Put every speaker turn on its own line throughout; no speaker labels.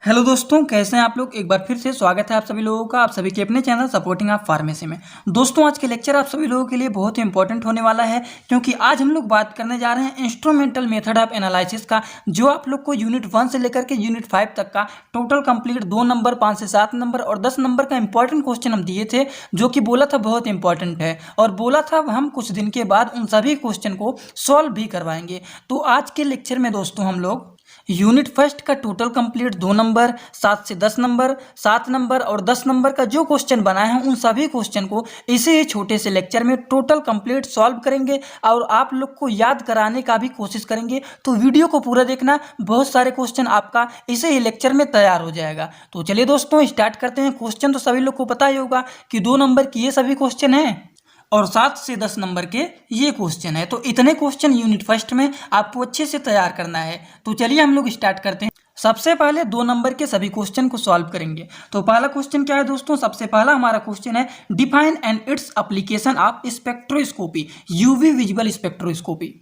Hello दोस्तों, कैसे हैं आप लोग। एक बार फिर से स्वागत है आप सभी लोगों का, आप सभी के अपने चैनल सपोर्टिंग ऑफ फार्मेसी में। दोस्तों, आज के लेक्चर आप सभी लोगों के लिए बहुत ही इंपॉर्टेंट होने वाला है, क्योंकि आज हम लोग बात करने जा रहे हैं इंस्ट्रूमेंटल मेथड ऑफ एनालिसिस का, जो आप लोग को यूनिट 1 से लेकर के यूनिट 5 तक का टोटल कंप्लीट 2 नंबर, 5 से 7 नंबर और 10 नंबर का इंपॉर्टेंट क्वेश्चन हम दिए थे, जो कि बोला था बहुत इंपॉर्टेंट है, और बोला था हम कुछ दिन के बाद उन सभी क्वेश्चन को सॉल्व भी करवाएंगे। तो आज के लेक्चर में दोस्तों हम लोग यूनिट फर्स्ट का टोटल कंप्लीट 2 नंबर, 7 से 10 नंबर, 7 नंबर और 10 नंबर का जो क्वेश्चन बनाए हैं उन सभी क्वेश्चन को इसी ही छोटे से लेक्चर में टोटल कंप्लीट सॉल्व करेंगे और आप लोग को याद कराने का भी कोशिश करेंगे। तो वीडियो को पूरा देखना, बहुत सारे क्वेश्चन आपका इसी ही लेक्चर में तैयार हो जाएगा। तो चलिए दोस्तों, स्टार्ट करते हैं। क्वेश्चन तो सभी लोग को पता ही होगा कि 2 नंबर की ये सभी क्वेश्चन हैं और 7 से 10 नंबर के ये क्वेश्चन है। तो इतने क्वेश्चन यूनिट फर्स्ट में आपको अच्छे से तैयार करना है। तो चलिए हम लोग स्टार्ट करते हैं। सबसे पहले 2 नंबर के सभी क्वेश्चन को सॉल्व करेंगे। तो पहला क्वेश्चन क्या है दोस्तों, सबसे पहला हमारा क्वेश्चन है define and its application of spectroscopy, UV visual spectroscopy.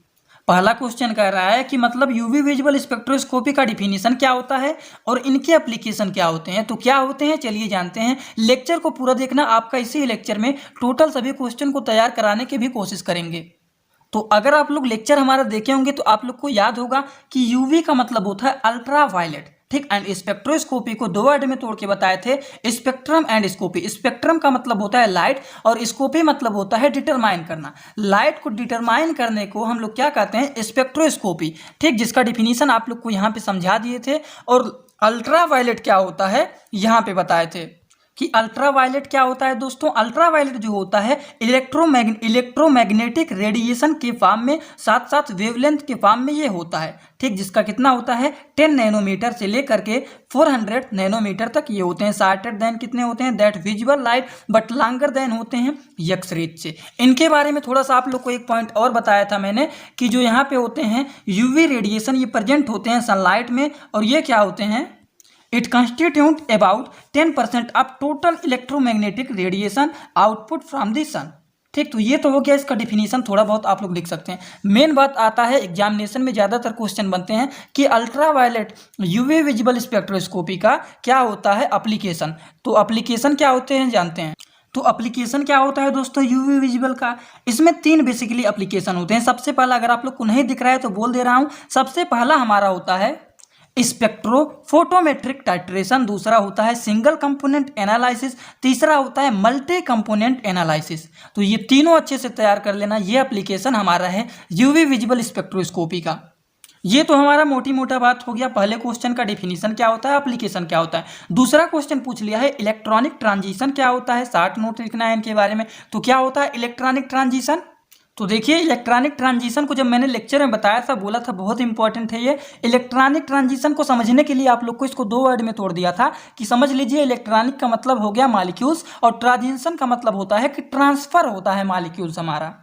पहला क्वेश्चन कह रहा है कि मतलब यूवी विजुअल स्पेक्ट्रोस्कोपी का डिफिनीशन क्या होता है और इनके एप्लीकेशन क्या होते हैं। तो क्या होते हैं चलिए जानते हैं। लेक्चर को पूरा देखना, आपका इसी लेक्चर में टोटल सभी क्वेश्चन को तैयार कराने की भी कोशिश करेंगे। तो अगर आप लोग लेक्चर हमारा देखे होंगे तो आप लोग को याद होगा कि यूवी का मतलब होता है अल्ट्रा वायलेट, ठीक। एंड स्पेक्ट्रोस्कोपी को 2 वर्ड में तोड़ के बताए थे, स्पेक्ट्रम एंड स्कोपी। स्पेक्ट्रम का मतलब होता है लाइट और स्कोपी मतलब होता है डिटरमाइन करना। लाइट को डिटरमाइन करने को हम लोग क्या कहते हैं, स्पेक्ट्रोस्कोपी, ठीक, जिसका डिफिनीशन आप लोग को यहाँ पे समझा दिए थे। और अल्ट्रा वायलेट क्या होता है यहाँ पे बताए थे कि अल्ट्रा वायलेट क्या होता है दोस्तों। अल्ट्रा वायलेट जो होता है इलेक्ट्रोमैग्नेटिक रेडिएशन के फॉर्म में, साथ साथ वेवलेंथ के फॉर्म में ये होता है, ठीक, जिसका कितना होता है 10 नैनोमीटर से लेकर के 400 नैनोमीटर तक ये होते हैं। शार्टर देन कितने होते हैं, that visual light but longer than होते हैं एक्स रेज से। इनके बारे में थोड़ा सा आप लोग को एक पॉइंट और बताया था मैंने कि जो यहाँ पे होते हैं यूवी रेडिएशन, ये प्रेजेंट होते हैं सनलाइट में, और ये क्या होते हैं, it constitute about 10% of total electromagnetic radiation output from the sun, ठीक। तो ये तो हो गया इसका डिफिनीशन, थोड़ा बहुत आप लोग लिख सकते हैं। मेन बात आता है, एग्जामिनेशन में ज़्यादातर क्वेश्चन बनते हैं कि ultraviolet UV visible spectroscopy का क्या होता है एप्लीकेशन। तो एप्लीकेशन क्या होते हैं जानते हैं। तो एप्लीकेशन क्या होता है दोस्तों यूवी विजिबल का, इसमें 3 बेसिकली एप्लीकेशन होते हैं। सबसे पहला, अगर आप लोग को नहीं दिख रहा है तो बोल दे रहा हूँ, सबसे पहला हमारा होता है स्पेक्ट्रो फोटोमेट्रिक टाइट्रेशन, दूसरा होता है सिंगल कंपोनेंट एनालिसिस, तीसरा होता है मल्टी कंपोनेंट एनालिसिस। तो ये तीनों अच्छे से तैयार कर लेना। ये एप्लीकेशन हमारा है यूवी विजिबल स्पेक्ट्रोस्कोपी का। ये तो हमारा मोटी मोटा बात हो गया। पहले क्वेश्चन का डिफिनीशन क्या होता है, एप्लीकेशन क्या होता है। दूसरा क्वेश्चन पूछ लिया है इलेक्ट्रॉनिक ट्रांजिशन क्या होता है, 60 नोट लिखना है इनके बारे में। तो क्या होता है इलेक्ट्रॉनिक ट्रांजिशन। तो देखिए, इलेक्ट्रॉनिक ट्रांजिशन को जब मैंने लेक्चर में बताया था, बोला था बहुत इंपॉर्टेंट है ये। इलेक्ट्रॉनिक ट्रांजिशन को समझने के लिए आप लोग को इसको 2 वर्ड में तोड़ दिया था कि समझ लीजिए, इलेक्ट्रॉनिक का मतलब हो गया मॉलिक्यूल्स और ट्रांजिशन का मतलब होता है कि ट्रांसफर होता है मॉलिक्यूल्स। हमारा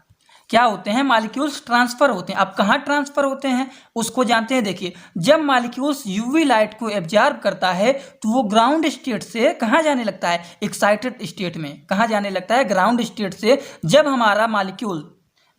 क्या होते हैं, मॉलिक्यूल्स ट्रांसफर होते हैं। अब कहाँ ट्रांसफर होते हैं उसको जानते हैं। देखिए, जब मॉलिक्यूल्स यूवी लाइट को एब्जॉर्ब करता है तो वो ग्राउंड स्टेट से कहाँ जाने लगता है, एक्साइटेड स्टेट में। कहाँ जाने लगता है, ग्राउंड स्टेट से। जब हमारा मॉलिक्यूल,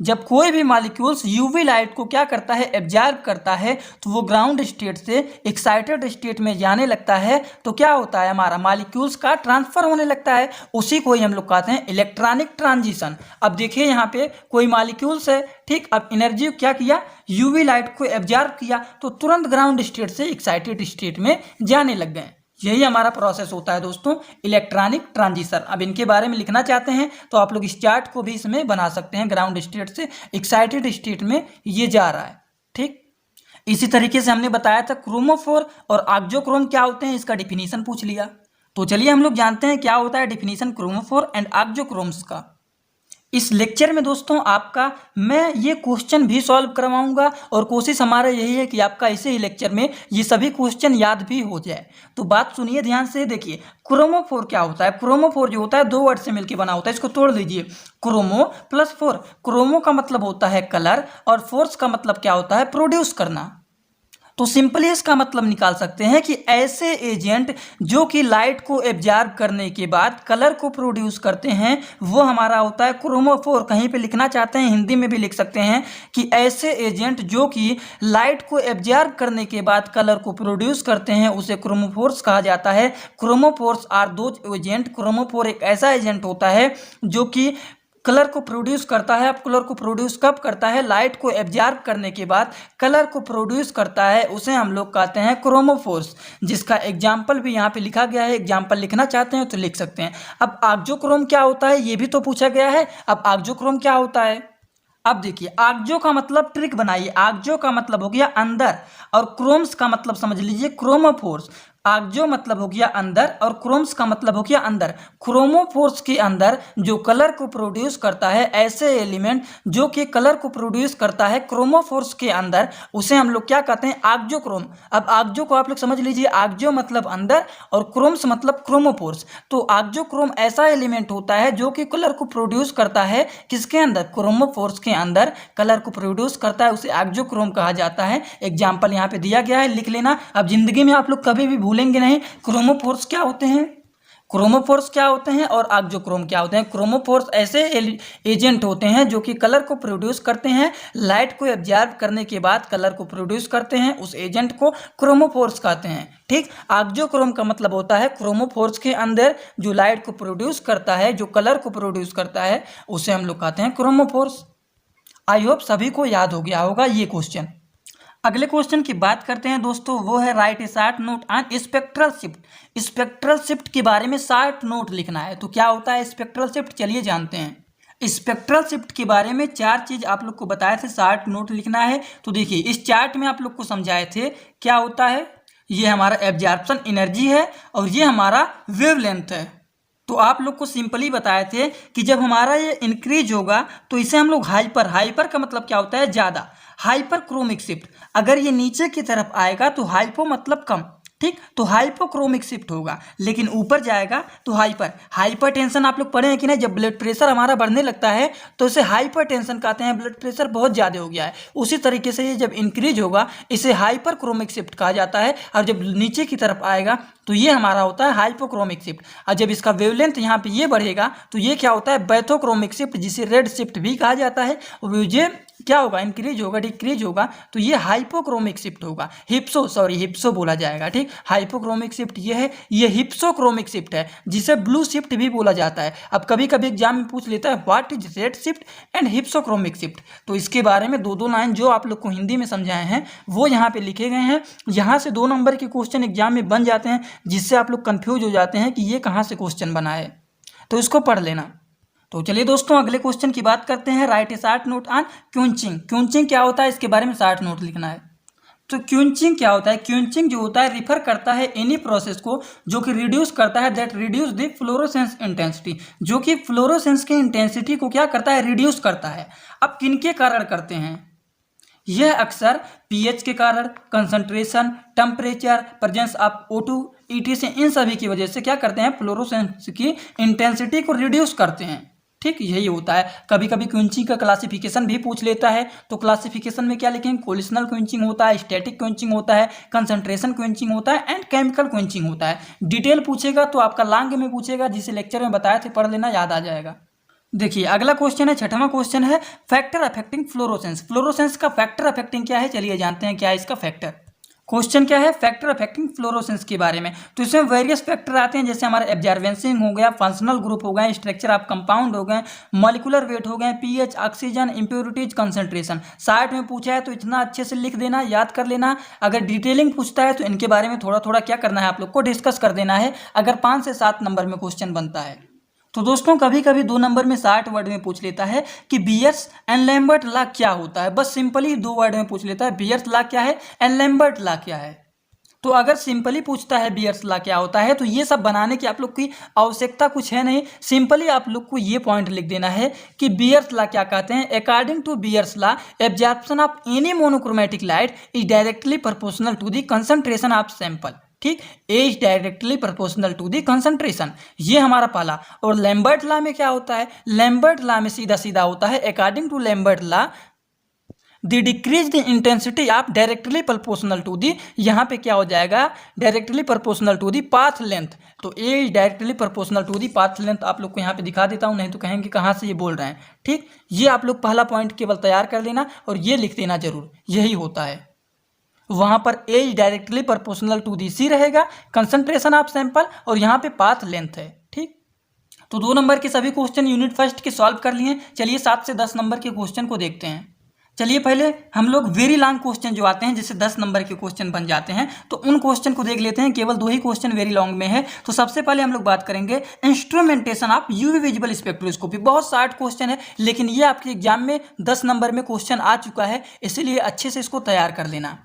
जब कोई भी मॉलिक्यूल्स यूवी लाइट को क्या करता है, एब्जॉर्ब करता है, तो वो ग्राउंड स्टेट से एक्साइटेड स्टेट में जाने लगता है। तो क्या होता है, हमारा मॉलिक्यूल्स का ट्रांसफर होने लगता है। उसी को ही हम लोग कहते हैं इलेक्ट्रॉनिक ट्रांजिशन। अब देखिए, यहाँ पे कोई मॉलिक्यूल्स है, ठीक। अब एनर्जी क्या किया, यूवी लाइट को एब्जॉर्ब किया, तो तुरंत ग्राउंड स्टेट से एक्साइटेड स्टेट में जाने लग गए। यही हमारा प्रोसेस होता है दोस्तों, इलेक्ट्रॉनिक ट्रांजिशन। अब इनके बारे में लिखना चाहते हैं तो आप लोग इस चार्ट को भी इसमें बना सकते हैं। ग्राउंड स्टेट से एक्साइटेड स्टेट में ये जा रहा है, ठीक। इसी तरीके से हमने बताया था क्रोमोफोर और ऑक्सोक्रोम क्या होते हैं, इसका डिफिनीशन पूछ लिया। तो चलिए हम लोग जानते हैं क्या होता है डिफिनीशन क्रोमोफोर एंड ऑक्सोक्रोम्स का। इस लेक्चर में दोस्तों आपका मैं ये क्वेश्चन भी सॉल्व करवाऊंगा और कोशिश हमारा यही है कि आपका इसे ही लेक्चर में ये सभी क्वेश्चन याद भी हो जाए। तो बात सुनिए ध्यान से। देखिए, क्रोमोफोर क्या होता है। क्रोमोफोर जो होता है 2 वर्ड से मिलकर बना होता है, इसको तोड़ लीजिए। क्रोमो प्लस फोर, क्रोमो का मतलब होता है कलर और फोर्स का मतलब क्या होता है, प्रोड्यूस करना। तो सिंपली इसका मतलब निकाल सकते हैं कि ऐसे एजेंट जो कि लाइट को एब्जॉर्ब करने के बाद कलर को प्रोड्यूस करते हैं वो हमारा होता है क्रोमोफोर। कहीं पे लिखना चाहते हैं हिंदी में भी लिख सकते हैं कि ऐसे एजेंट जो कि लाइट को एब्जॉर्ब करने के बाद कलर को प्रोड्यूस करते हैं उसे क्रोमोफोर्स कहा जाता है। Chromophores are those agent, chromophore एक ऐसा एजेंट होता है जो कि कलर को प्रोड्यूस करता है। अब कलर को प्रोड्यूस कब करता है? लाइट को एब्जॉर्ब करने के बाद कलर को प्रोड्यूस करता है, उसे हम लोग कहते हैं क्रोमोफोर्स, जिसका एग्जाम्पल भी यहाँ पे लिखा गया है। एग्जाम्पल लिखना चाहते हैं तो लिख सकते हैं। अब आक्जोक्रोम क्या होता है ये भी तो पूछा गया है। अब आक्जोक्रोम क्या होता है? अब देखिए, आक्जो का मतलब ट्रिक बनाइए। आक्जो का मतलब हो गया अंदर और क्रोम्स का मतलब समझ लीजिए क्रोमोफोर्स। आक्जो मतलब हो गया अंदर और क्रोम्स का मतलब हो गया अंदर। क्रोमोफोर्स के अंदर जो कलर को प्रोड्यूस करता है, ऐसे एलिमेंट जो कि कलर को प्रोड्यूस करता है क्रोमोफोर्स के अंदर, उसे हम लोग क्या कहते हैं? आक्जोक्रोम। अब आक्जो को आप लोग समझ लीजिए, आक्जो मतलब अंदर और क्रोम्स मतलब क्रोमोफोर्स। तो आक्जोक्रोम ऐसा एलिमेंट होता है जो कि कलर को प्रोड्यूस करता है किसके अंदर? क्रोमोफोर्स के अंदर कलर को प्रोड्यूस करता है, उसे आक्जोक्रोम कहा जाता है। एग्जाम्पल यहाँ पे दिया गया है, लिख लेना। अब जिंदगी में आप लोग कभी भी भूलेंगे नहीं क्रोमोफोर्स क्या होते हैं, क्रोमोफोर्स क्या होते हैं और आक्जोक्रोम क्या होते हैं। क्रोमोफोर्स ऐसे एजेंट होते हैं जो कि कलर को प्रोड्यूस करते हैं, लाइट को एब्जॉर्ब करने के बाद कलर को प्रोड्यूस करते हैं, उस एजेंट को क्रोमोफोर्स कहते हैं। ठीक, आक्जोक्रोम का मतलब होता है क्रोमोफोर्स के अंदर जो लाइट को प्रोड्यूस करता है, जो कलर को प्रोड्यूस करता है, उसे हम लोग कहते हैं क्रोमोफोर्स। आई होप सभी को याद हो गया होगा ये क्वेश्चन। अगले क्वेश्चन की बात करते हैं दोस्तों, वो है right A short note on spectral shift. Spectral shift के बारे में शॉर्ट नोट लिखना है। तो क्या होता है स्पेक्ट्रल शिफ्ट, चलिए जानते हैं। स्पेक्ट्रल शिफ्ट के बारे में 4 चीज आप लोग को बताए थे, शॉर्ट नोट लिखना है। तो देखिए, इस चार्ट में आप लोग को समझाए थे क्या होता है। ये हमारा एब्जॉर्प्शन एनर्जी है और ये हमारा वेवलेंथ है। तो आप लोग को सिंपली बताए थे कि जब हमारा ये इंक्रीज होगा तो इसे हम लोग हाइपर, हाइपर का मतलब क्या होता है? ज़्यादा, हाइपर क्रोमिक शिफ्ट। अगर ये नीचे की तरफ आएगा तो हाइपो मतलब कम, ठीक, तो हाइपोक्रोमिक शिफ्ट होगा। लेकिन ऊपर जाएगा तो हाइपर। हाइपर टेंशन आप लोग पढ़े हैं कि नहीं? जब ब्लड प्रेशर हमारा बढ़ने लगता है तो इसे हाइपर टेंशन कहते हैं, ब्लड प्रेशर बहुत ज़्यादा हो गया है। उसी तरीके से ये जब इंक्रीज होगा इसे हाइपर क्रोमिक शिफ्ट कहा जाता है, और जब नीचे की तरफ आएगा तो ये हमारा होता है हाइपोक्रोमिक शिफ्ट। और जब इसका वेवलेंथ यहाँ पे ये बढ़ेगा तो ये क्या होता है? बैथोक्रोमिक शिफ्ट, जिसे रेड शिफ्ट भी कहा जाता है। और ये क्या होगा? इंक्रीज होगा, डिक्रीज होगा तो ये हाइपोक्रोमिक शिफ्ट होगा। हिप्सो बोला जाएगा, ठीक। हाइपोक्रोमिक शिफ्ट ये है, ये हिप्सोक्रोमिक शिफ्ट है, जिसे ब्लू शिफ्ट भी बोला जाता है। अब कभी कभी एग्जाम में पूछ लेता है what is red shift and hypsochromic shift, तो इसके बारे में 2-2 लाइन जो आप लोग को हिंदी में समझाए हैं वो यहाँ पे लिखे गए हैं। यहाँ से 2 नंबर के क्वेश्चन एग्जाम में बन जाते हैं, जिससे आप लोग कंफ्यूज हो जाते हैं कि ये कहाँ से क्वेश्चन बना है, तो इसको पढ़ लेना। तो चलिए दोस्तों, अगले क्वेश्चन की बात करते हैं। Right A short note on quenching. Quenching क्या होता है, इसके बारे में शॉर्ट नोट लिखना है। तो क्विंचिंग क्या होता है? क्विंचिंग जो होता है रिफर करता है एनी प्रोसेस को जो कि रिड्यूस करता है, that reduce the fluorescence intensity, जो कि फ्लोरोसेंस की इंटेंसिटी को क्या करता है? रिड्यूस करता है। अब किनके कारण करते हैं? यह अक्सर पीएच के कारण, concentration, temperature, presence of O2, ETC, इन सभी की वजह से क्या करते हैं? फ्लोरोसेंस की इंटेंसिटी को रिड्यूस करते हैं, ठीक, यही होता है। कभी कभी क्विंचिंग का क्लासिफिकेशन भी पूछ लेता है, तो क्लासिफिकेशन में क्या लिखेंगे? कोलिशनल क्विंचिंग होता है, स्टैटिक क्विंचिंग होता है, कंसंट्रेशन क्विंचिंग होता है एंड केमिकल क्विंचिंग होता है। डिटेल पूछेगा तो आपका लॉन्ग में पूछेगा, जिसे लेक्चर में बताए थे, पढ़ लेना, याद आ जाएगा। देखिए, अगला क्वेश्चन है, 6वां क्वेश्चन है, फैक्टर अफेक्टिंग फ्लोरोसेंस। फ्लोरोसेंस का फैक्टर अफेक्टिंग क्या है, चलिए जानते हैं क्या है इसका फैक्टर। क्वेश्चन क्या है? फैक्टर अफेक्टिंग फ्लोरोसेंस के बारे में। तो इसमें वेरियस फैक्टर आते हैं, जैसे हमारा एब्जॉर्बेंसिंग हो गया, फंक्शनल ग्रुप हो गए, स्ट्रक्चर ऑफ कंपाउंड हो गए, मॉलिक्यूलर वेट हो गए, pH, oxygen, impurities, concentration. Short में पूछा है तो इतना अच्छे से लिख देना, याद कर लेना। अगर डिटेलिंग पूछता है तो इनके बारे में थोड़ा थोड़ा क्या करना है, आप लोग को डिस्कस कर देना है, अगर 5 से 7 नंबर में क्वेश्चन बनता है। तो दोस्तों, कभी कभी 2 नंबर में 60 वर्ड में पूछ लेता है कि बियर्स एंड लैम्बर्ट लॉ क्या होता है। बस सिंपली 2 वर्ड में पूछ लेता है, बियर्स लॉ क्या है एंड लैम्बर्ट लॉ क्या है। तो अगर सिंपली पूछता है बियर्स लॉ क्या होता है, तो ये सब बनाने की आप लोग की आवश्यकता कुछ है नहीं। सिंपली आप लोग को ये पॉइंट लिख देना है कि बियर्स लॉ क्या कहते हैं। According to Beer's law, absorption of any monochromatic light is directly proportional to the concentration of sample, ठीक। A is directly proportional to the concentration, ये हमारा पहला। और लैम्बर्ट लॉ में क्या होता है? लैम्बर्ट लॉ में सीधा सीधा होता है, according to Lambert law the decrease the intensity of directly proportional to the, यहाँ पे क्या हो जाएगा, directly proportional to the path length. तो A is directly proportional to the path length, आप लोग को यहाँ पे दिखा देता हूँ, नहीं तो कहेंगे कहाँ से ये बोल रहे हैं। ठीक, ये आप लोग पहला पॉइंट केवल तैयार कर लेना और ये लिख देना जरूर, यही होता है। वहाँ पर A is directly proportional to the C रहेगा, कंसंट्रेशन ऑफ सैंपल, और यहाँ पे पाथ लेंथ है। ठीक, तो 2 नंबर के सभी क्वेश्चन यूनिट फर्स्ट के सॉल्व कर लिए। चलिए 7 से 10 नंबर के क्वेश्चन को देखते हैं। चलिए पहले हम लोग वेरी लॉन्ग क्वेश्चन जो आते हैं, जैसे 10 नंबर के क्वेश्चन बन जाते हैं, तो उन क्वेश्चन को देख लेते हैं। केवल 2 ही क्वेश्चन वेरी लॉन्ग में है। तो सबसे पहले हम लोग बात करेंगे instrumentation of UV visible spectroscopy. बहुत शॉर्ट क्वेश्चन है, लेकिन ये आपके एग्जाम में 10 नंबर में क्वेश्चन आ चुका है, इसीलिए अच्छे से इसको तैयार कर लेना।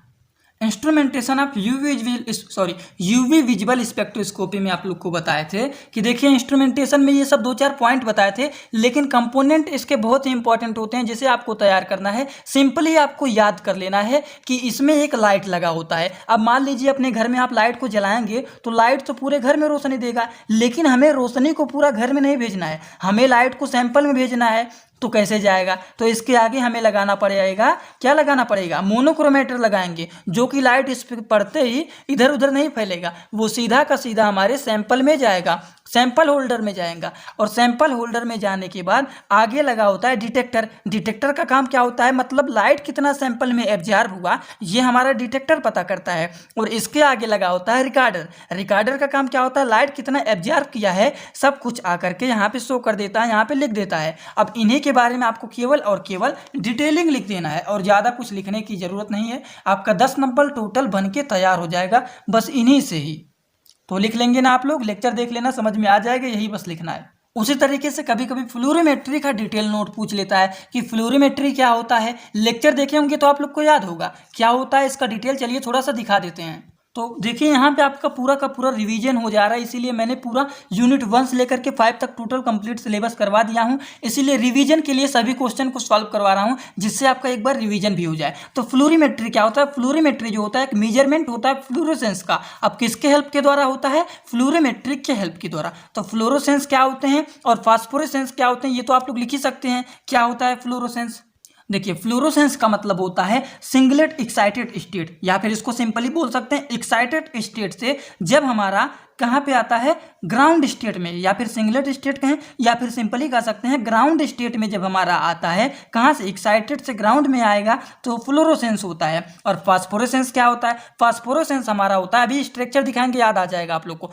Instrumentation of UV visible spectroscopy में आप लोग को बताए थे कि देखिए इंस्ट्रूमेंटेशन में ये सब 2-4 पॉइंट बताए थे, लेकिन कंपोनेंट इसके बहुत ही इंपॉर्टेंट होते हैं, जिसे आपको तैयार करना है। सिंपली आपको याद कर लेना है कि इसमें एक लाइट लगा होता है। अब मान लीजिए अपने घर में आप लाइट को जलाएंगे तो लाइट तो पूरे घर में रोशनी देगा, लेकिन हमें रोशनी को पूरा घर में नहीं भेजना है, हमें लाइट को सैंपल में भेजना है। तो कैसे जाएगा, तो इसके आगे हमें लगाना पड़ेगा, क्या लगाना पड़ेगा, मोनोक्रोमेटर लगाएंगे, जो कि लाइट इस पर पड़ते ही इधर उधर नहीं फैलेगा, वो सीधा का सीधा हमारे सैंपल में जाएगा, सैंपल होल्डर में जाएगा। और सैंपल होल्डर में जाने के बाद आगे लगा होता है डिटेक्टर। डिटेक्टर का काम क्या होता है, मतलब लाइट कितना सैंपल में एब्जॉर्ब हुआ ये हमारा डिटेक्टर पता करता है। और इसके आगे लगा होता है रिकॉर्डर। रिकॉर्डर का काम क्या होता है, लाइट कितना एब्जॉर्ब किया है सब कुछ आकर के यहाँ पे शो कर देता है, यहाँ पे लिख देता है। अब इन्हीं के बारे में आपको केवल और केवल डिटेलिंग लिख देना है, और ज़्यादा कुछ लिखने की ज़रूरत नहीं है। आपका 10 नंबर टोटल बन के तैयार हो जाएगा बस इन्हीं से ही। तो लिख लेंगे ना आप लोग, लेक्चर देख लेना, समझ में आ जाएगा, यही बस लिखना है। उसी तरीके से कभी कभी फ्लोरीमेट्री का डिटेल नोट पूछ लेता है कि फ्लोरीमेट्री क्या होता है। लेक्चर देखे होंगे तो आप लोग को याद होगा क्या होता है इसका डिटेल। चलिए थोड़ा सा दिखा देते हैं। तो देखिए यहाँ पे आपका पूरा का पूरा रिवीजन हो जा रहा है, इसीलिए मैंने पूरा यूनिट 1 से लेकर के 5 तक टोटल कंप्लीट सिलेबस करवा दिया हूँ। इसीलिए रिवीजन के लिए सभी क्वेश्चन को सॉल्व करवा रहा हूँ, जिससे आपका एक बार रिवीजन भी हो जाए। तो फ्लोरीमेट्री क्या होता है, फ्लोरीमेट्री जो होता है एक मेजरमेंट होता है फ्लोरोसेंस का। अब किसके हेल्प के द्वारा होता है, फ्लोरीमेट्रिक के हेल्प के द्वारा। तो फ्लोरोसेंस क्या होते हैं और फास्फोरेसेंस क्या होते हैं, ये तो आप लोग लिख ही सकते हैं। क्या होता है फ्लोरोसेंस, देखिए फ्लोरोसेंस का मतलब होता है सिंगलेट एक्साइटेड स्टेट, या फिर इसको सिंपली बोल सकते हैं एक्साइटेड स्टेट से जब हमारा कहाँ पे आता है, ग्राउंड स्टेट में, या फिर सिंगलेट स्टेट कहें, या फिर सिंपली कह सकते हैं ग्राउंड स्टेट में जब हमारा आता है, कहाँ से, एक्साइटेड से ग्राउंड में आएगा तो फ्लोरोसेंस होता है। और फास्फोरेसेंस क्या होता है, फास्फोरेसेंस हमारा होता है, अभी स्ट्रक्चर दिखाएंगे याद आ जाएगा आप लोग को।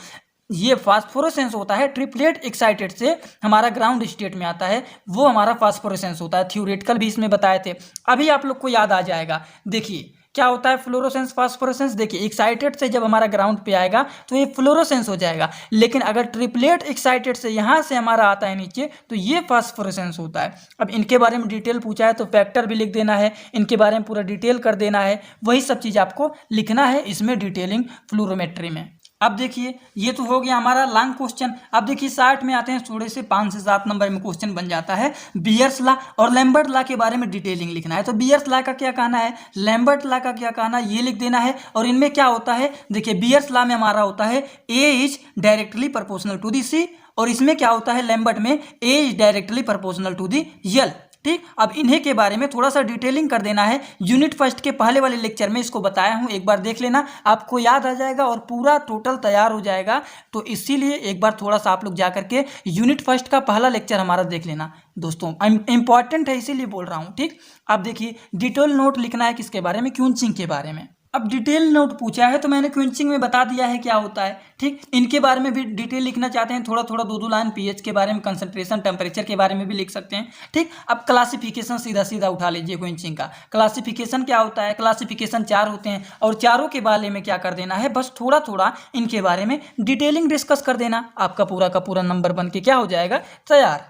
ये फास्फोरेसेंस होता है ट्रिपलेट एक्साइटेड से हमारा ग्राउंड स्टेट में आता है, वो हमारा फास्फोरेसेंस होता है। थ्योरेटिकल भी इसमें बताए थे, अभी आप लोग को याद आ जाएगा। देखिए क्या होता है फ्लोरोसेंस फास्फोरेसेंस, देखिए एक्साइटेड से जब हमारा ग्राउंड पे आएगा तो ये फ्लोरोसेंस हो जाएगा, लेकिन अगर ट्रिपलेट एक्साइटेड से यहाँ से हमारा आता है नीचे तो ये फास्फोरेसेंस होता है। अब इनके बारे में डिटेल पूछा है तो फैक्टर भी लिख देना है, इनके बारे में पूरा डिटेल कर देना है, वही सब चीज़ आपको लिखना है इसमें डिटेलिंग फ्लोरोमेट्री में। अब देखिए ये तो हो गया हमारा लॉन्ग क्वेश्चन। अब देखिए 60 में आते हैं, थोड़े से 5 से 7 नंबर में क्वेश्चन बन जाता है बियर्स लॉ और लैम्बर्ट लॉ के बारे में डिटेलिंग लिखना है। तो बियर्स लॉ का क्या कहना है, लैम्बर्ट लॉ का क्या कहना है, ये लिख देना है। और इनमें क्या होता है, देखिए बियर्स लॉ में हमारा होता है A is directly proportional to the C, और इसमें क्या होता है लैम्बर्ट में A is directly proportional to the l. ठीक, अब इन्हीं के बारे में थोड़ा सा डिटेलिंग कर देना है। यूनिट फर्स्ट के पहले वाले लेक्चर में इसको बताया हूँ, एक बार देख लेना, आपको याद आ जाएगा और पूरा टोटल तैयार हो जाएगा। तो इसीलिए एक बार थोड़ा सा आप लोग जा करके यूनिट फर्स्ट का पहला लेक्चर हमारा देख लेना दोस्तों, इंपॉर्टेंट है इसीलिए बोल रहा हूँ। ठीक, अब देखिए डिटेल नोट लिखना है किसके बारे में, क्विंचिंग के बारे में। अब डिटेल नोट पूछा है तो मैंने क्विंचिंग में बता दिया है क्या होता है। ठीक, इनके बारे में भी डिटेल लिखना चाहते हैं थोड़ा थोड़ा 2-2 लाइन, पीएच के बारे में, कंसंट्रेशन टेम्परेचर के बारे में भी लिख सकते हैं। ठीक, अब क्लासिफिकेशन सीधा सीधा उठा लीजिए क्विंचिंग का। क्लासिफिकेशन क्या होता है, क्लासिफिकेशन 4 होते हैं, और चारों के बारे में क्या कर देना है, बस थोड़ा थोड़ा इनके बारे में डिटेलिंग डिस्कस कर देना, आपका पूरा का पूरा नंबर बन के क्या हो जाएगा, तैयार।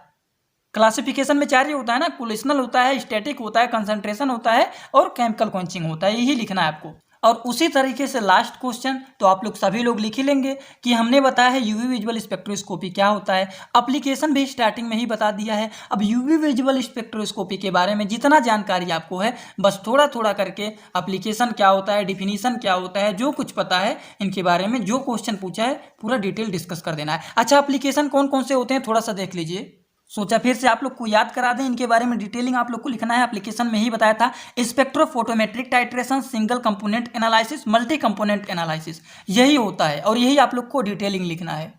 क्लासिफिकेशन में 4 ही होता है ना, कोलेशनल होता है, स्टैटिक होता है, कंसंट्रेशन होता है और केमिकल क्वेंचिंग होता है, यही लिखना है आपको। और उसी तरीके से लास्ट क्वेश्चन तो आप लोग सभी लोग लिख ही लेंगे कि हमने बताया है यूवी विजुअल स्पेक्ट्रोस्कोपी क्या होता है, एप्लीकेशन भी स्टार्टिंग में ही बता दिया है। अब यूवी विजुअल स्पेक्ट्रोस्कोपी के बारे में जितना जानकारी आपको है बस थोड़ा थोड़ा करके एप्लीकेशन क्या होता है, डिफिनीशन क्या होता है, जो कुछ पता है इनके बारे में, जो क्वेश्चन पूछा है पूरा डिटेल डिस्कस कर देना है। अच्छा, एप्लीकेशन कौन कौन से होते हैं थोड़ा सा देख लीजिए, सोचा फिर से आप लोग को याद करा दें, इनके बारे में डिटेलिंग आप लोग को लिखना है। एप्लीकेशन में ही बताया था, spectrophotometric titration, single component analysis, multi component analysis, यही होता है और यही आप लोग को डिटेलिंग लिखना है।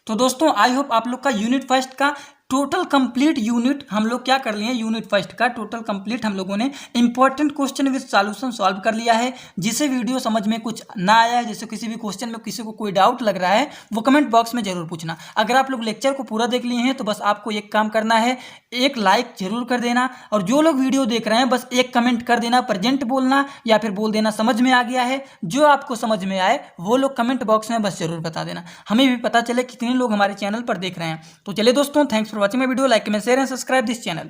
तो दोस्तों आई होप आप लोग का यूनिट फर्स्ट का टोटल कंप्लीट यूनिट हम लोग क्या कर लिए, यूनिट फर्स्ट का टोटल कंप्लीट हम लोगों ने important question with solution solve कर लिया है। जिसे वीडियो समझ में कुछ ना आया है, जैसे किसी भी क्वेश्चन में किसी को कोई डाउट लग रहा है, वो कमेंट बॉक्स में जरूर पूछना। अगर आप लोग लेक्चर को पूरा देख लिए हैं तो बस आपको एक काम करना है, एक लाइक जरूर कर देना, और जो लोग वीडियो देख रहे हैं बस एक कमेंट कर देना, प्रेजेंट बोलना या फिर बोल देना समझ में आ गया है। जो आपको समझ में आए वो लोग कमेंट बॉक्स में बस जरूर बता देना, हमें भी पता चले कितने लोग हमारे चैनल पर देख रहे हैं। तो चलिए दोस्तों, thanks for watching my video, like comment share and subscribe this channel.